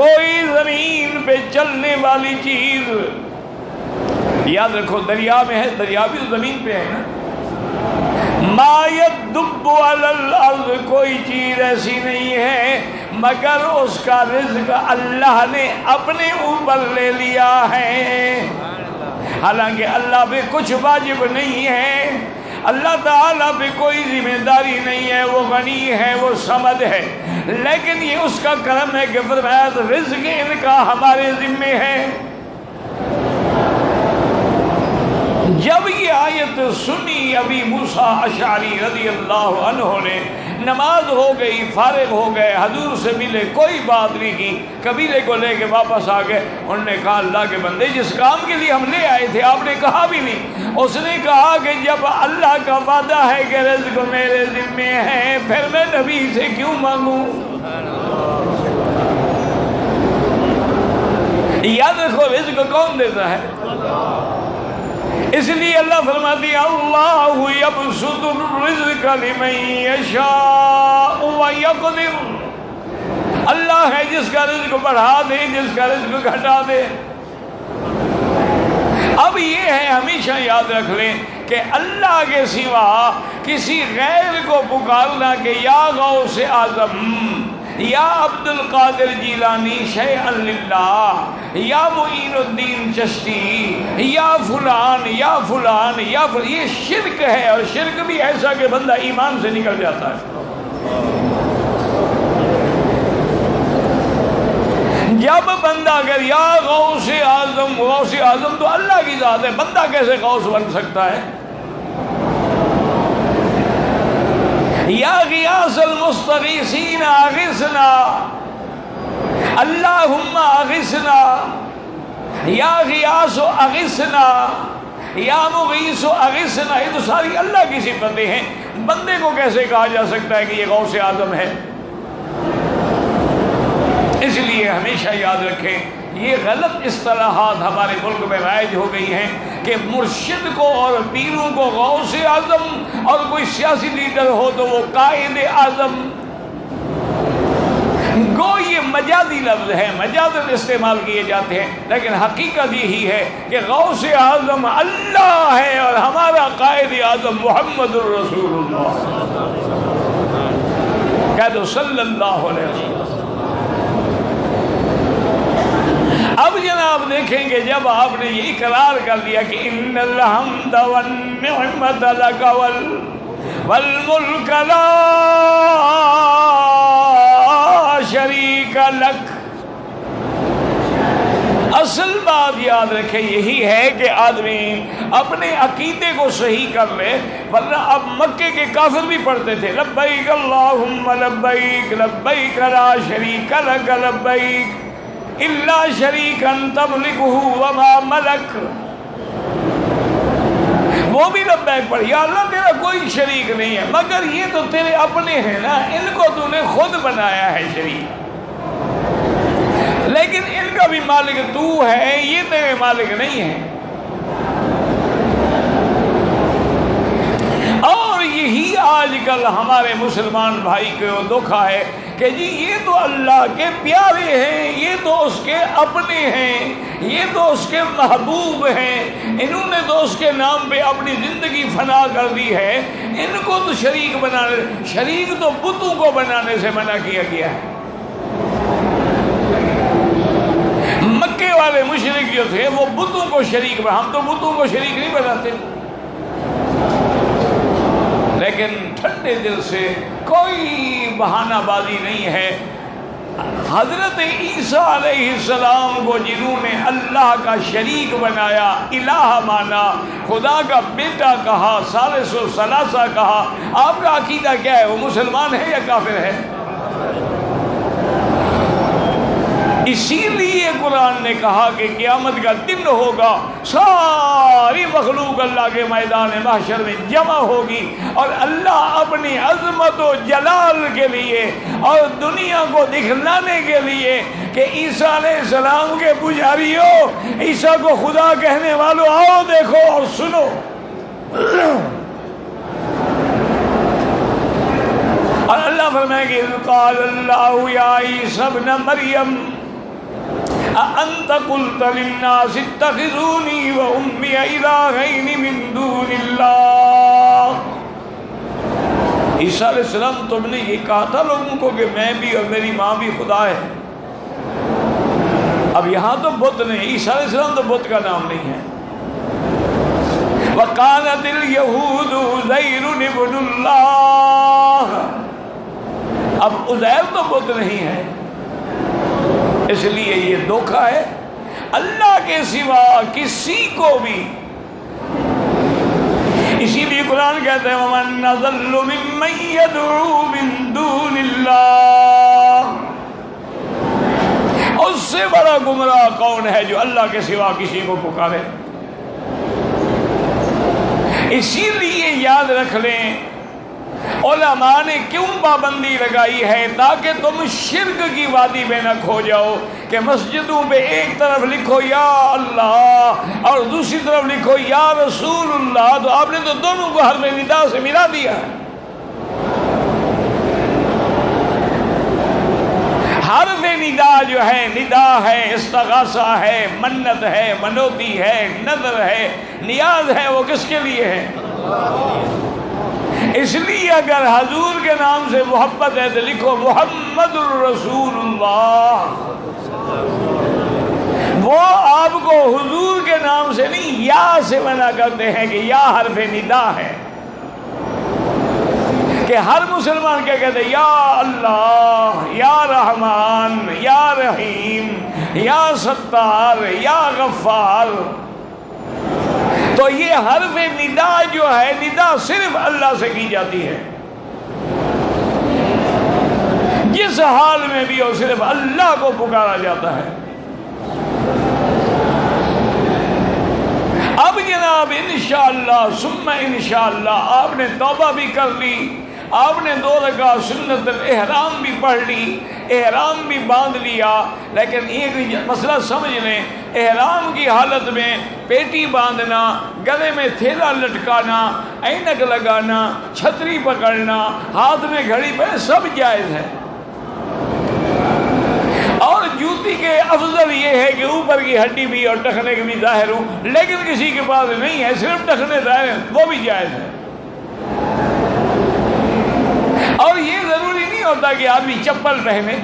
کوئی زمین پہ چلنے والی چیز، یاد رکھو دریا میں ہے، دریا بھی تو زمین پہ ہے نا. ما يدب على الارض، کوئی چیز ایسی نہیں ہے مگر اس کا رزق اللہ نے اپنے اوپر لے لیا ہے. حالانکہ اللہ پہ کچھ واجب نہیں ہے، اللہ تعالیٰ پہ کوئی ذمہ داری نہیں ہے، وہ غنی ہے، وہ صمد ہے، لیکن یہ اس کا کرم ہے کہ فرمایا رزق ان کا ہمارے ذمے ہے. جب یہ آیت سنی ابی موسیٰ اشعری رضی اللہ عنہ نے، نماز ہو گئی، فارغ ہو گئے، حضور سے ملے، کوئی بات نہیں کی، قبیلے کو لے کے واپس آ گئے۔ انہوں نے کہا اللہ کے بندے جس کام کے لیے ہم لے آئے تھے آپ نے کہا بھی نہیں۔ اس نے کہا کہ جب اللہ کا وعدہ ہے کہ رزق میرے ذمے ہے پھر میں نبی سے کیوں مانگوں؟ یاد رکھو رزق کون دیتا ہے؟ اس لیے اللہ فرماتی ہے اللہ یبسط الرزق لمن یشاء ویقدر، اللہ ہے جس کا رزق بڑھا دے جس کا رزق گھٹا دے۔ اب یہ ہے ہمیشہ یاد رکھ لیں کہ اللہ کے سوا کسی غیر کو پکارنا کہ یا غوث اعظم، یا عبد القادر جیلانی شیئا للہ، یا معین الدین چشتی، یا فلان یا فلان یا فلان، یہ شرک ہے، اور شرک بھی ایسا کہ بندہ ایمان سے نکل جاتا ہے۔ جب بندہ اگر یا غوث اعظم، غوث اعظم تو اللہ کی ذات ہے، بندہ کیسے غوث بن سکتا ہے؟ یا غیاث المستغیثین اغثنا، اللہم اغثنا، یا غیاث اغثنا، یا مغیث اغثنا، یہ تو ساری اللہ کی صفتیں ہیں، بندے کو کیسے کہا جا سکتا ہے کہ یہ غوث اعظم ہے؟ اس لیے ہمیشہ یاد رکھیں یہ غلط اصطلاحات ہمارے ملک میں رائج ہو گئی ہیں کہ مرشد کو اور پیروں کو غوث اعظم، اور کوئی سیاسی لیڈر ہو تو وہ قائد اعظم۔ گو یہ مجازی لفظ ہے، مجازاً استعمال کیے جاتے ہیں، لیکن حقیقت یہی ہے کہ غوث اعظم اللہ ہے اور ہمارا قائد اعظم محمد الرسول اللہ، کہہ دو صلی اللہ علیہ وسلم۔ اب جناب دیکھیں گے جب آپ نے یہ اقرار کر دیا کہ ان الحمد والنعمت لک والملک لا شریک لک، اصل بات یاد رکھیں یہی ہے کہ آدمی اپنے عقیدے کو صحیح کر لے، ورنہ اب مکے کے کافر بھی پڑھتے تھے لبیک اللہم لبیک لبیک لا شریک لک لبیک الا شریکا تملکہ وما ملک، وہ بھی لبیک پڑھ، یا اللہ تیرا کوئی شریک نہیں ہے مگر یہ تو تیرے اپنے ہیں نا، ان کو تو نے خود بنایا ہے شریک، لیکن ان کا بھی مالک تو ہے، یہ تیرے مالک نہیں ہے۔ اور یہی آج کل ہمارے مسلمان بھائی کو دھوکا ہے کہ جی یہ تو اللہ کے پیارے ہیں، یہ تو اس کے اپنے ہیں، یہ تو اس کے محبوب ہیں، انہوں نے تو اس کے نام پہ اپنی زندگی فنا کر دی ہے، ان کو تو شریک بنانے، شریک تو بتوں کو بنانے سے منع کیا گیا ہے۔ مکے والے مشرک جو تھے وہ بتوں کو شریک بنا، ہم تو بتوں کو شریک نہیں بناتے، لیکن ٹھنڈے دل سے کوئی بہانہ بازی نہیں ہے۔ حضرت عیسیٰ علیہ السلام کو جنہوں نے اللہ کا شریک بنایا، الہ مانا، خدا کا بیٹا کہا، ثالث الثلاثہ کہا، آپ کا عقیدہ کیا ہے؟ وہ مسلمان ہے یا کافر ہے؟ اسی لیے قرآن نے کہا کہ قیامت کا دن ہوگا، ساری مخلوق اللہ کے میدان محشر میں جمع ہوگی، اور اللہ اپنی عظمت و جلال کے لیے اور دنیا کو دکھلانے کے لیے کہ عیسیٰ علیہ السلام کے پجاریوں، عیسیٰ کو خدا کہنے والوں، آؤ دیکھو اور سنو، اور اللہ فرمائے کہ اذ قال اللہ یا عیسیٰ ابن مریم اَأَنْتَ قُلْتَ لِلنَّاسِ اتَّخِذُونِي وَأُمِّيَ إِلَٰهَيْنِ مِن دُونِ اللَّهِ، عیسیٰ علیہ السلام تم نے یہ کہا تھا لوگوں کو کہ میں بھی اور میری ماں بھی خدا ہے۔ اب یہاں تو بت نہیں، عیسیٰ علیہ السلام تو بت کا نام نہیں ہے۔ وَقَالَتِ الْيَهُودُ عُزَيْرٌ ابْنُ اللَّهِ، اب عزیر تو بت نہیں ہے، اس لیے یہ دھوکہ ہے۔ اللہ کے سوا کسی کو بھی اسی لیے قرآن کہتے ہیں وَمَنْ أَضَلُّ مِمَّن يَدْعُو مِن دُونِ اللَّهِ، اس سے بڑا گمراہ کون ہے جو اللہ کے سوا کسی کو پکارے؟ اسی لیے یاد رکھ لیں علماء نے کیوں پابندی لگائی ہے، تاکہ تم شرک کی وادی میں نہ کھو جاؤ کہ مسجدوں پہ ایک طرف لکھو یا اللہ اور دوسری طرف لکھو یا رسول اللہ، تو آپ نے تو دونوں کو حرف ندا سے ملا دیا۔ حرف ندا جو ہے، ندا ہے، استغاثہ ہے، منت ہے، منوتی ہے، نظر ہے، نیاز ہے، وہ کس کے لیے ہے؟ اس لیے اگر حضور کے نام سے محبت ہے تو لکھو محمد الرسول اللہ۔ وہ آپ کو حضور کے نام سے نہیں یا سے منع کرتے ہیں کہ یا حرف ندا ہے، کہ ہر مسلمان کیا کہتے ہیں یا اللہ، یا رحمان، یا رحیم، یا ستار، یا غفار۔ تو یہ حرف ندا جو ہے، ندا صرف اللہ سے کی جاتی ہے، جس حال میں بھی ہو صرف اللہ کو پکارا جاتا ہے۔ اب جناب انشاءاللہ ثم انشاءاللہ آپ نے توبہ بھی کر لی، آپ نے 2 رکعت سنت الاحرام بھی پڑھ لی، احرام بھی باندھ لیا، لیکن ایک مسئلہ سمجھ لیں، احرام کی حالت میں پیٹی باندھنا، گلے میں تھیلا لٹکانا، اینک لگانا، چھتری پکڑنا، ہاتھ میں گھڑی پہنے سب جائز ہے، اور جوتی کے افضل یہ ہے کہ اوپر کی ہڈی بھی اور ٹخنے کے بھی ظاہر ہوں، لیکن کسی کے پاس نہیں ہے، صرف ٹخنے ظاہر ہیں، وہ بھی جائز ہے۔ اور یہ ضروری نہیں ہوتا کہ آدمی چپل پہنے،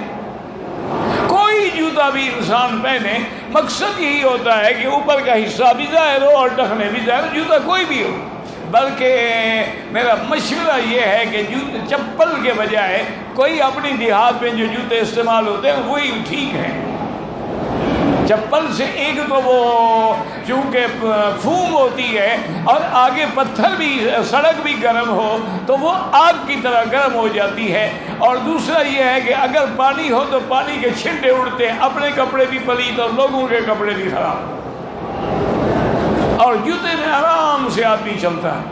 کوئی جوتا بھی انسان پہنے، مقصد یہی ہوتا ہے کہ اوپر کا حصہ بھی ظاہر ہو اور ٹخنے بھی ظاہر ہو، جوتا کوئی بھی ہو۔ بلکہ میرا مشورہ یہ ہے کہ جوتے چپل کے بجائے کوئی اپنی دیہات میں جو جوتے استعمال ہوتے ہیں وہی ٹھیک ہیں۔ چپل سے ایک تو وہ چونکہ پھوم ہوتی ہے اور آگے پتھر بھی، سڑک بھی گرم ہو تو وہ آگ کی طرح گرم ہو جاتی ہے، اور دوسرا یہ ہے کہ اگر پانی ہو تو پانی کے چھنٹے اڑتے ہیں، اپنے کپڑے بھی پلیت اور لوگوں کے کپڑے بھی خراب، اور جوتے میں آرام سے آدمی چلتا ہے۔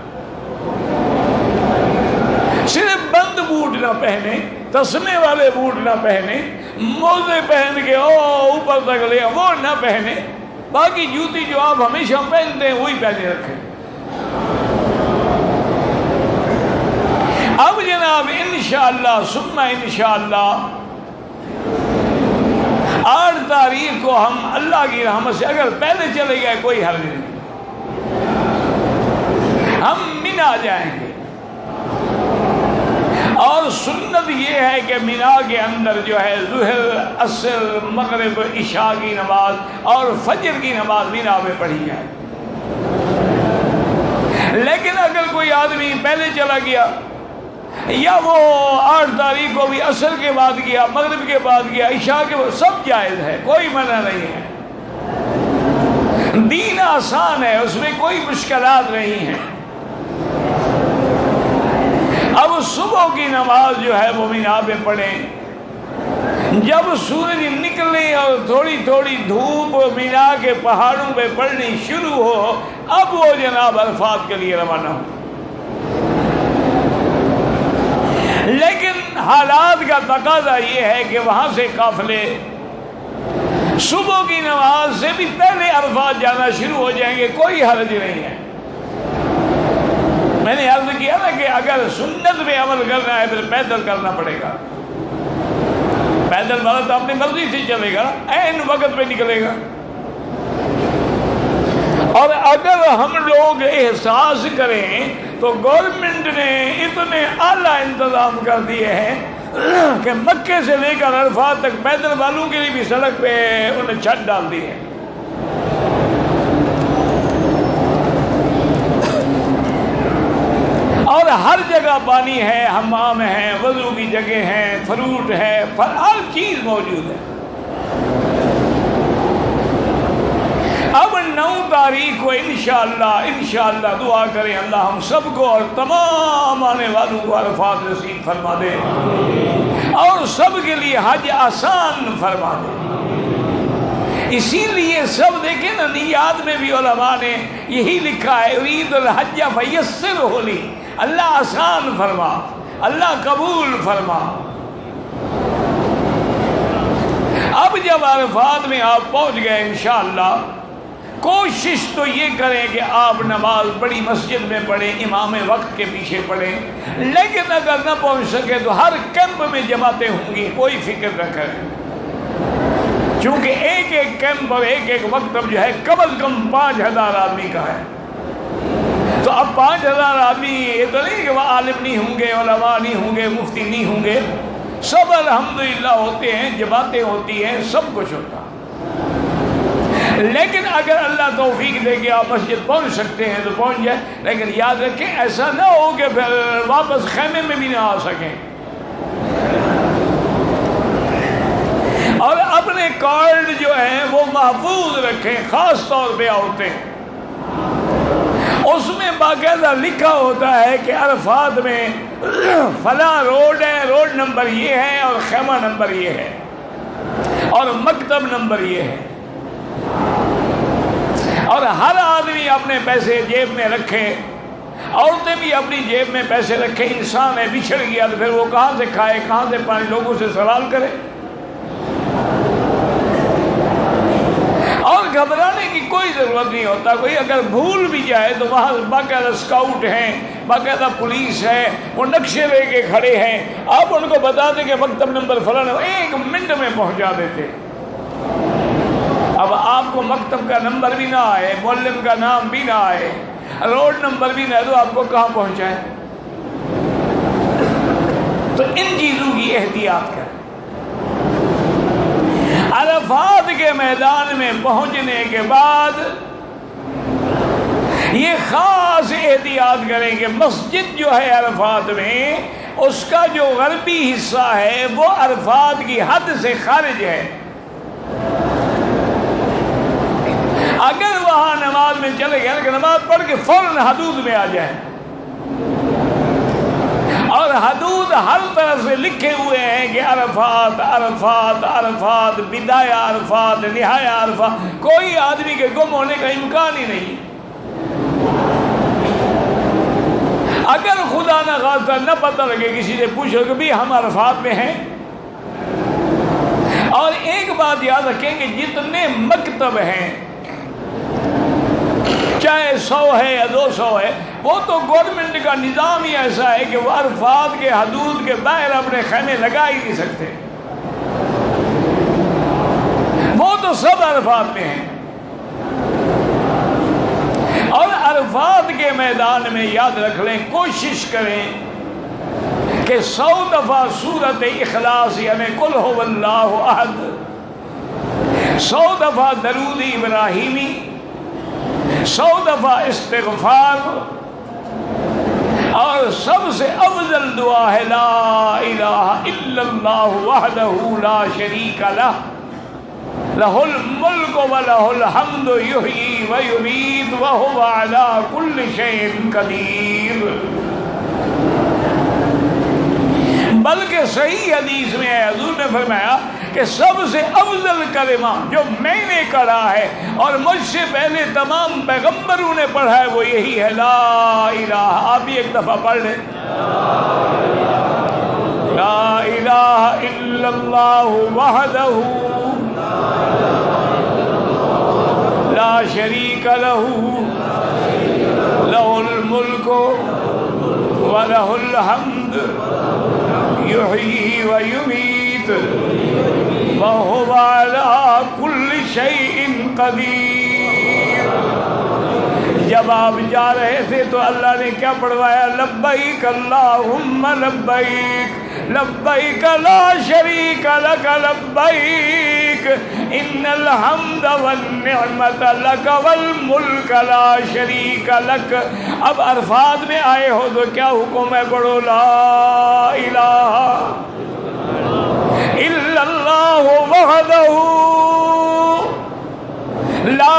صرف بند بوٹ نہ پہنے، تسمے والے بوٹ نہ پہنے، موزے پہن کے اوپر تک لے وہ نہ پہنے، باقی جوتی جو آپ ہمیشہ پہنتے ہیں وہی پہنے رکھیں۔ اب جناب انشاءاللہ ثم انشاءاللہ 8 تاریخ کو ہم اللہ کی رحمت سے اگر پہلے چلے گئے کوئی حرج نہیں، ہم منا جائیں گے، اور سنت یہ ہے کہ مینا کے اندر جو ہے ظہر، عصر، مغرب، عشاء کی نماز اور فجر کی نماز مینا میں پڑھی جائے۔ لیکن اگر کوئی آدمی پہلے چلا گیا یا وہ 8 تاریخ کو بھی عصر کے بعد گیا، مغرب کے بعد گیا، عشاء کے بعد، سب جائز ہے، کوئی منع نہیں ہے۔ دین آسان ہے، اس میں کوئی مشکلات نہیں ہیں۔ اب صبح کی نماز جو ہے وہ مینا پہ پڑھیں، جب سورج نکلے اور تھوڑی تھوڑی دھوپ مینا کے پہاڑوں پہ پڑنی شروع ہو، اب وہ جناب عرفات کے لیے روانہ ہو۔ لیکن حالات کا تقاضا یہ ہے کہ وہاں سے قافلے صبح کی نماز سے بھی پہلے عرفات جانا شروع ہو جائیں گے، کوئی حرج نہیں ہے۔ میں نے عرض کیا نا کہ اگر سنت میں عمل کرنا ہے پھر پیدل کرنا پڑے گا، پیدل والا تو اپنی مرضی سے چلے گا، عین وقت پہ نکلے گا۔ اور اگر ہم لوگ احساس کریں تو گورنمنٹ نے اتنے اعلیٰ انتظام کر دیے ہیں کہ مکے سے لے کر عرفات تک پیدل والوں کے لیے بھی سڑک پہ انہیں چھت ڈال دی ہے۔ اور ہر جگہ پانی ہے، حمام ہے، وضو کی جگہ ہے، فروٹ ہے، ہر چیز موجود ہے۔ اب 9 تاریخ کو انشاءاللہ دعا کریں اللہ ہم سب کو اور تمام آنے والوں کو عرفات نصیب فرما دے اور سب کے لیے حج آسان فرما دے۔ اسی لیے سب دیکھیں نا نیات میں بھی علماء نے یہی لکھا ہے ارید الحج فیسرہ لی، اللہ آسان فرما، اللہ قبول فرما۔ اب جب عرفات میں آپ پہنچ گئے انشاءاللہ کوشش تو یہ کریں کہ آپ نماز بڑی مسجد میں پڑھیں، امام وقت کے پیچھے پڑھیں، لیکن اگر نہ پہنچ سکے تو ہر کیمپ میں جماعتیں ہوں گی، کوئی فکر نہ کریں، چونکہ ایک ایک کیمپ اور ایک ایک مکتب جو ہے کم از کم 5000 آدمی کا ہے۔ تو اب 5000 آدمی یہ تو نہیں کہ وہ عالم نہیں ہوں گے، علماء نہیں ہوں گے، مفتی نہیں ہوں گے، سب الحمدللہ ہوتے ہیں، جماعتیں ہوتی ہیں، سب کچھ ہوتا۔ لیکن اگر اللہ توفیق دے کہ آپ مسجد پہنچ سکتے ہیں تو پہنچ جائیں، لیکن یاد رکھیں ایسا نہ ہو کہ پھر واپس خیمے میں بھی نہ آ سکیں۔ اور اپنے کارڈ جو ہیں وہ محفوظ رکھیں، خاص طور پہ عورتیں، اس میں باقاعدہ لکھا ہوتا ہے کہ عرفات میں فلاں روڈ ہے، روڈ نمبر یہ ہے اور خیمہ نمبر یہ ہے اور مکتب نمبر یہ ہے، اور ہر آدمی اپنے پیسے جیب میں رکھے، عورتیں بھی اپنی جیب میں پیسے رکھیں۔ انسان ہے بچھڑ گیا تو پھر وہ کہاں سے کھائے، کہاں سے پانی، لوگوں سے سوال کرے۔ اور گھبرانے کی کوئی ضرورت نہیں ہوتا، کوئی اگر بھول بھی جائے تو وہاں باقاعدہ اسکاؤٹ ہیں، باقاعدہ پولیس ہے، وہ نقشے لے کے کھڑے ہیں، آپ ان کو بتا دیں کہ مکتب نمبر فلاں، 1 منٹ میں پہنچا دیتے۔ اب آپ کو مکتب کا نمبر بھی نہ آئے، معلم کا نام بھی نہ آئے، روڈ نمبر بھی نہ آئے، تو آپ کو کہاں پہنچائے؟ تو ان چیزوں کی احتیاط کریں۔ عرفات کے میدان میں پہنچنے کے بعد یہ خاص احتیاط کریں کہ مسجد جو ہے عرفات میں، اس کا جو غربی حصہ ہے وہ عرفات کی حد سے خارج ہے۔ اگر وہاں نماز میں چلے گئے کہ نماز پڑھ کے فوراً حدود میں آ جائیں، اور حدود ہر طرف سے لکھے ہوئے ہیں کہ عرفات عرفات عرفات، بدایہ عرفات، نہایہ عرفات، کوئی آدمی کے گم ہونے کا امکان ہی نہیں۔ اگر خدا نہ خواستہ نہ پتہ لگے، کسی سے پوچھو کہ بھی ہم عرفات میں ہیں۔ اور ایک بات یاد رکھیں کہ جتنے مکتب ہیں، چاہے 100 ہے یا 200 ہے، وہ تو گورنمنٹ کا نظام ہی ایسا ہے کہ وہ عرفات کے حدود کے باہر اپنے خیمے لگا ہی نہیں سکتے، وہ تو سب عرفات میں ہیں۔ اور عرفات کے میدان میں یاد رکھ لیں، کوشش کریں کہ 100 دفعہ سورۃ اخلاص یعنی قل هو اللہ احد، 100 دفعہ درود ابراہیمی، 100 دفعہ استغفار، اور سب سے افضل دعا ہے لا الہ الا اللہ وحدہ لا شریک لہ، لہ الملک ولہ الحمد یحیی ویمیت وہو علی کل شیء قدیر۔ بلکہ صحیح حدیث میں ہے، حضور نے فرمایا کہ سب سے افضل کلمہ جو میں نے پڑھا ہے اور مجھ سے پہلے تمام پیغمبروں نے پڑھا ہے وہ یہی ہے لا الہ۔ آپ بھی ایک دفعہ پڑھ لیں، لا الہ الا اللہ وحدہ لا شریک لہ، لہ الملک ولہ الحمد یحیی ویمیت وہو علی کل شیء قدیر۔ جب آپ جا رہے تھے تو اللہ نے کیا پڑھوایا؟ لبیک اللہم لبیک لبیک لا شریک لک لبیک ان الحمد والنعمت لک والملک لا شریک لک۔ اب عرفات میں آئے ہو تو کیا حکم ہے؟ پڑھو لا الہ الا اللہ وحدہ لا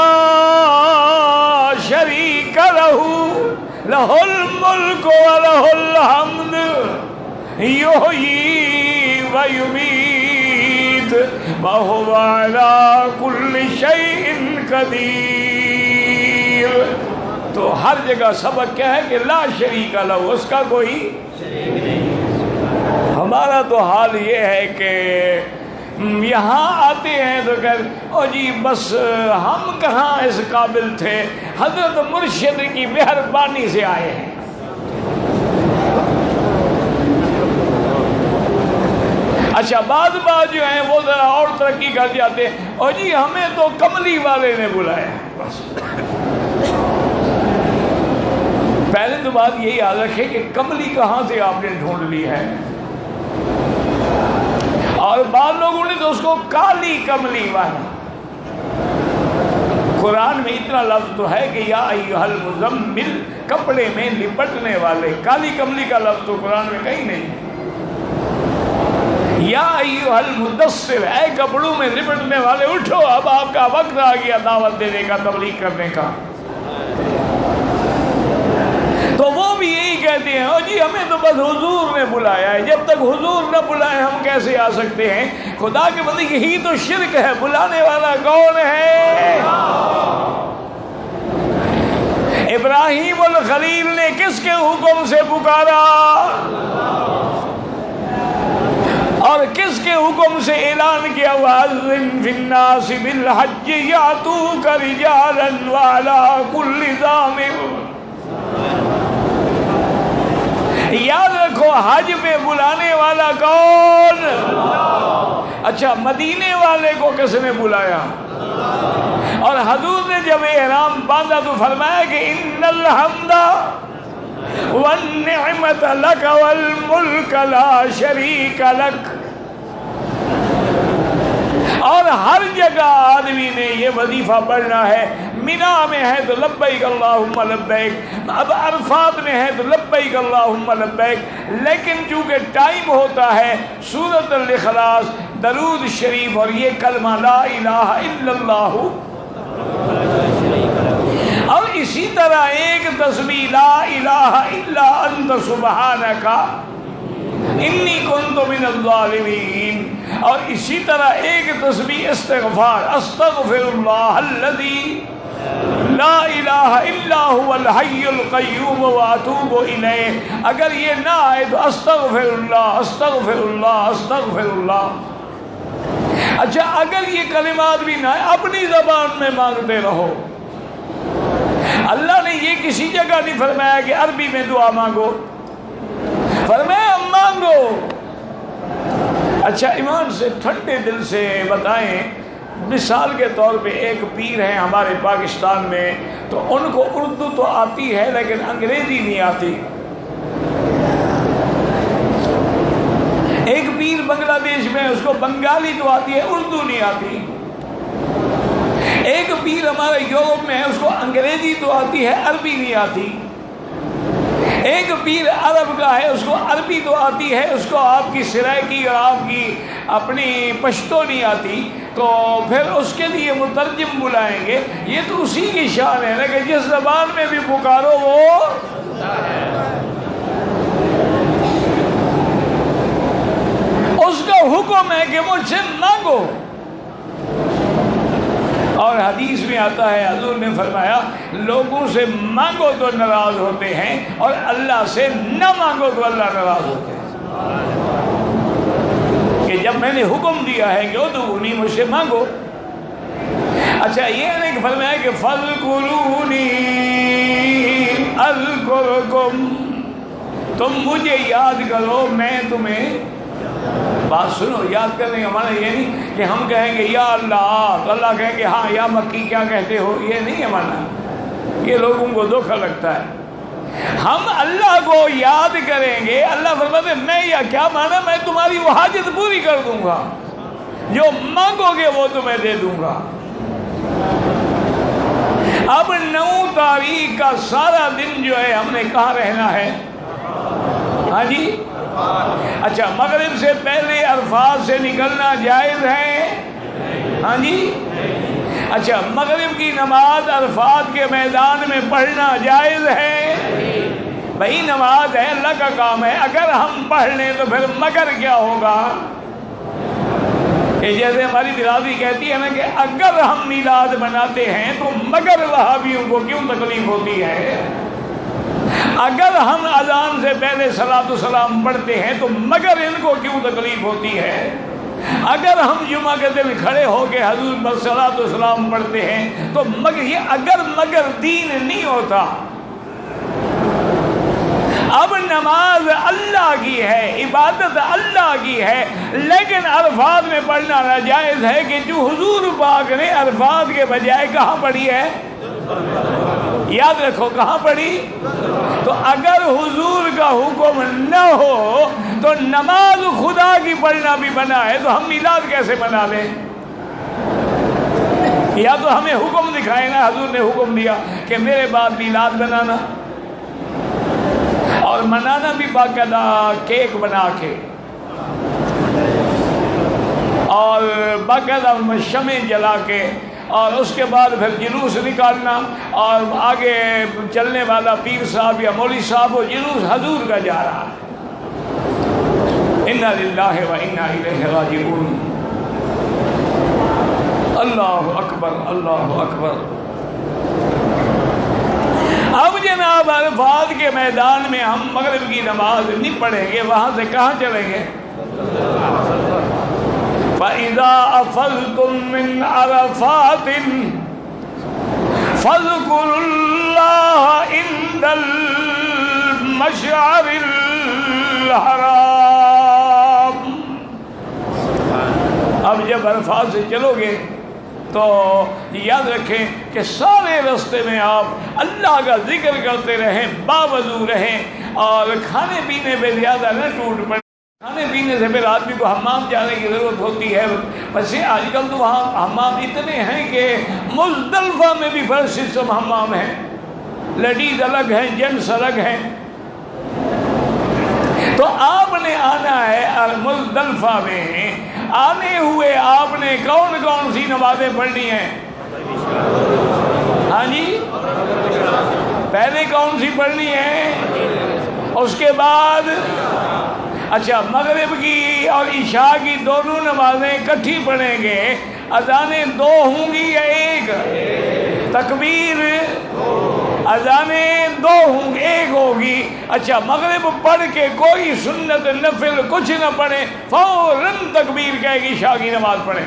لہ الملک ولہ الحمد یحیی ویمیت وہو علی کل شیء قدیر۔ تو ہر جگہ سبق کیا ہے کہ لا شریک لہ، اس کا کوئی شریک نہیں۔ ہمارا تو حال یہ ہے کہ یہاں آتے ہیں تو کہتے او جی بس ہم کہاں اس قابل تھے، حضرت مرشد کی مہربانی سے آئے ہیں۔ اچھا بعض جو ہیں وہ ذرا اور ترقی کر جاتے ہیں، او جی ہمیں تو کملی والے نے بلایا بس۔ پہلے تو بات یہی یاد رکھے کہ کملی کہاں سے آپ نے ڈھونڈ لی ہے، اور بعض لوگوں نے تو اس کو کالی کملی والا۔ قرآن میں اتنا لفظ تو ہے کہ یا ایھا المزمل، کپڑے میں لپٹنے والے، کالی کملی کا لفظ تو قرآن میں کہیں نہیں ہے۔ یا ایھا المدثر، اے کپڑوں میں لپٹنے والے اٹھو، اب آپ کا وقت آ گیا دعوت دینے کا، تبلیغ کرنے کا۔ تو وہ بھی یہی کہتے ہیں او جی ہمیں تو بس حضور نے بلایا ہے، جب تک حضور نہ بلائے ہم کیسے آ سکتے ہیں؟ خدا کے بندے یہی تو شرک ہے، بلانے والا کون ہے؟ ابراہیم الخلیل نے کس کے حکم سے پکارا اور کس کے حکم سے اعلان کیا؟ وَأَذِّن فِي النَّاسِ بِالْحَجِّ يَأْتُوكَ رِجَالًا وَعَلَىٰ كُلِّ ضَامِرٍ۔ یاد رکھو حج پہ بلانے والا کون؟ اچھا مدینے والے کو کس نے بلایا؟ اور حضور نے جب احرام باندھا تو فرمایا کہ ان الحمد والنعمت لک والملک لا شریک لک۔ اور ہر جگہ آدمی نے یہ وظیفہ پڑھنا ہے۔ مینا میں ہے تو لبیک اللہم لبیک، اب عرفات میں ہے تو لبیک اللہم لبیک، لیکن چونکہ ٹائم ہوتا ہے سورۃ الاخلاص، درود شریف اور یہ کلمہ لا الہ الا اللہ، اور اسی طرح ایک تسبیح لا الہ الا انت سبحانک انی کنت من الظالمین، اور اسی طرح ایک تسبیح استغفار استغفر اللہ الذی لا الہ الا هو الحی القیوم واتوب الیہ۔ اگر یہ نہ آئے تو استغفر اللہ استغفر اللہ استغفر اللہ۔ اچھا اگر یہ کلمات بھی نہ آئے اپنی زبان میں مانگتے رہو۔ اللہ نے یہ کسی جگہ نہیں فرمایا کہ عربی میں دعا مانگو، فرمایا مانگو۔ اچھا ایمان سے ٹھنڈے دل سے بتائیں، مثال کے طور پہ ایک پیر ہیں ہمارے پاکستان میں، تو ان کو اردو تو آتی ہے لیکن انگریزی نہیں آتی۔ ایک پیر بنگلہ دیش میں، اس کو بنگالی تو آتی ہے، اردو نہیں آتی۔ ایک پیر ہمارے یورپ میں ہے، اس کو انگریزی تو آتی ہے، عربی نہیں آتی۔ ایک پیر عرب کا ہے، اس کو عربی تو آتی ہے، اس کو آپ کی سرائکی اور آپ کی اپنی پشتو نہیں آتی، تو پھر اس کے لیے مترجم بلائیں گے۔ یہ تو اسی کی شان ہے نا کہ جس زبان میں بھی پکارو وہ اس کا حکم ہے کہ مجھ سے مانگو۔ اور حدیث میں آتا ہے حضور نے فرمایا لوگوں سے مانگو تو ناراض ہوتے ہیں اور اللہ سے نہ مانگو تو اللہ ناراض ہوتے ہیں، کہ جب میں نے حکم دیا ہے کہ ادعونی، مجھ سے مانگو۔ اچھا یہ نہیں کہ فرمایا کہ فاذکرونی اذکرکم، تم مجھے یاد کرو میں تمہیں۔ بات سنو، یاد کرنے کا معنی یہ نہیں کہ ہم کہیں گے یا اللہ تو اللہ کہیں گے ہاں یا مکی کیا کہتے ہو، یہ نہیں ہے معنی، یہ لوگوں کو دھوکا لگتا ہے۔ ہم اللہ کو یاد کریں گے، اللہ فرماتے میں یا کیا مانا، میں تمہاری وہ حاجت پوری کر دوں گا، جو مانگو گے وہ تمہیں دے دوں گا۔ اب 9 تاریخ کا سارا دن جو ہے ہم نے کہاں رہنا ہے؟ ہاں جی، اچھا مغرب سے پہلے عرفات سے نکلنا جائز ہے؟ ہاں جی، اچھا مغرب کی نماز عرفات کے میدان میں پڑھنا جائز ہے؟ بھائی نماز ہے، اللہ کا کام ہے، اگر ہم پڑھ لیں تو پھر مگر کیا ہوگا؟ کہ جیسے ہماری برادری کہتی ہے نا کہ اگر ہم میلاد مناتے ہیں تو مگر وہابیوں کو کیوں تکلیف ہوتی ہے؟ اگر ہم اذان سے پہلے صلاۃ السلام پڑھتے ہیں تو مگر ان کو کیوں تکلیف ہوتی ہے؟ اگر ہم جمعہ کے دن کھڑے ہو کے حضور پر صلاۃ السلام پڑھتے ہیں تو مگر یہ اگر مگر دین نہیں ہوتا۔ اب نماز اللہ کی ہے، عبادت اللہ کی ہے، لیکن الفاظ میں پڑھنا ناجائز ہے کہ جو حضور پاک نے الفاظ کے بجائے کہاں پڑھی ہے؟ یاد رکھو کہاں پڑھی؟ تو اگر حضور کا حکم نہ ہو تو نماز خدا کی پڑھنا بھی منع ہے، تو ہم میلاد کیسے منا لیں؟ یا تو ہمیں حکم دکھائے نا، حضور نے حکم دیا کہ میرے بعد میلاد بنانا، اور منانا بھی باقاعدہ کیک بنا کے اور باقاعدہ شمع جلا کے، اور اس کے بعد پھر جلوس نکالنا، اور آگے چلنے والا پیر صاحب یا مولوی صاحب وہ جلوس حضور کا جا رہا ہے۔ انا للہ و انا الیہ راجعون۔ اللہ اکبر، اللہ اکبر۔ اب جناب الفاظ کے میدان میں ہم مغرب کی نماز نہیں پڑھیں گے، وہاں سے کہاں چلیں گے؟ فَإِذَا أَفَضْتُم مِّنْ عَرَفَاتٍ فَاذْكُرُوا اللَّهَ عِندَ الْمَشْعَرِ الْحَرَامِ۔ اب جب عرفات سے چلو گے تو یاد رکھیں کہ سارے راستے میں آپ اللہ کا ذکر کرتے رہیں، باوضو رہیں، اور کھانے پینے پہ زیادہ نہ ٹوٹ پڑے۔ کھانے پینے سے پھر آدمی کو حمام جانے کی ضرورت ہوتی ہے، ویسے آج کل تو وہاں حمام اتنے ہیں کہ مزدلفہ میں بھی فرض سسٹم حمام ہے، لیڈیز الگ ہیں، جینٹس الگ ہیں۔ تو آپ نے آنا ہے مزدلفہ میں، آنے ہوئے آپ نے کون کون سی نمازیں پڑھنی ہیں؟ ہاں جی، پہلے کون سی پڑھنی ہے؟ اس کے بعد اچھا مغرب کی اور عشاء کی دونوں نمازیں اکٹھی پڑھیں گے، اذانیں دو ہوں گی یا ایک؟ تکبیر اذانیں دو ہوں گی، ایک ہوگی۔ اچھا مغرب پڑھ کے کوئی سنت نفل کچھ نہ پڑھیں، فوراً تکبیر کہے گی عشاء کی نماز پڑھیں۔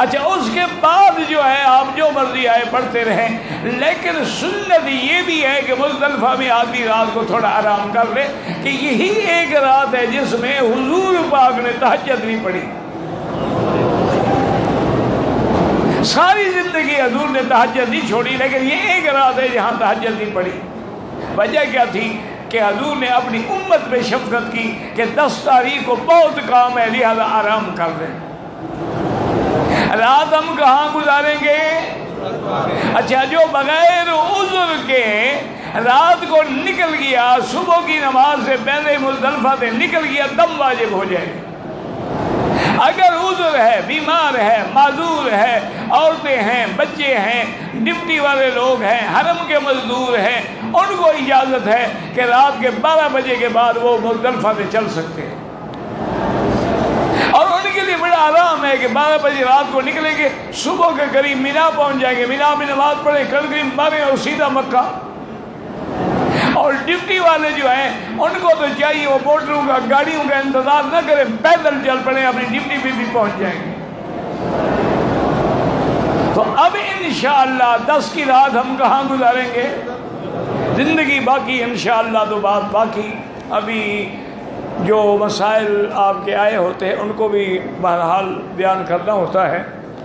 اچھا اس کے بعد جو ہے آپ جو مرضی آئے پڑھتے رہیں، لیکن سنت یہ بھی ہے کہ مزدلفہ میں آدمی رات کو تھوڑا آرام کر لے، کہ یہی ایک رات ہے جس میں حضور پاک نے تہجد نہیں پڑھی۔ ساری زندگی حضور نے تہجد نہیں چھوڑی، لیکن یہ ایک رات ہے جہاں تہجد نہیں پڑھی۔ وجہ کیا تھی؟ کہ حضور نے اپنی امت پہ شفقت کی کہ 10 تاریخ کو بہت کام ہے، لہذا آرام کر لیں۔ رات ہم کہاں گزاریں گے؟ اچھا جو بغیر عذر کے رات کو نکل گیا، صبح کی نماز سے پہلے مزدلفہ سے نکل گیا، دم واجب ہو جائے گا۔ اگر عذر ہے، بیمار ہے، معذور ہے، عورتیں ہیں، بچے ہیں، ڈپٹی والے لوگ ہیں، حرم کے مزدور ہیں، ان کو اجازت ہے کہ رات کے 12 بجے کے بعد وہ مزدلفہ سے چل سکتے ہیں، اور ان کے لیے بڑا آرام ہے کہ 12 بجے رات کو نکلیں گے، صبح کے قریب مینا پہنچ جائیں گے، مینا میں نماز پڑھیں، قریب ماریں اور سیدھا مکہ۔ اور ڈیوٹی والے جو ہیں ان کو تو چاہیے وہ موٹروں کا، گاڑیوں کا انتظار نہ کریں، پیدل چل پڑیں، اپنی ڈیوٹی پہ بھی پہنچ جائیں گے۔ تو اب انشاءاللہ 10 کی رات ہم کہاں گزاریں گے؟ زندگی باقی انشاءاللہ تو بات باقی، ابھی جو مسائل آپ کے آئے ہوتے ہیں ان کو بھی بہرحال بیان کرنا ہوتا ہے۔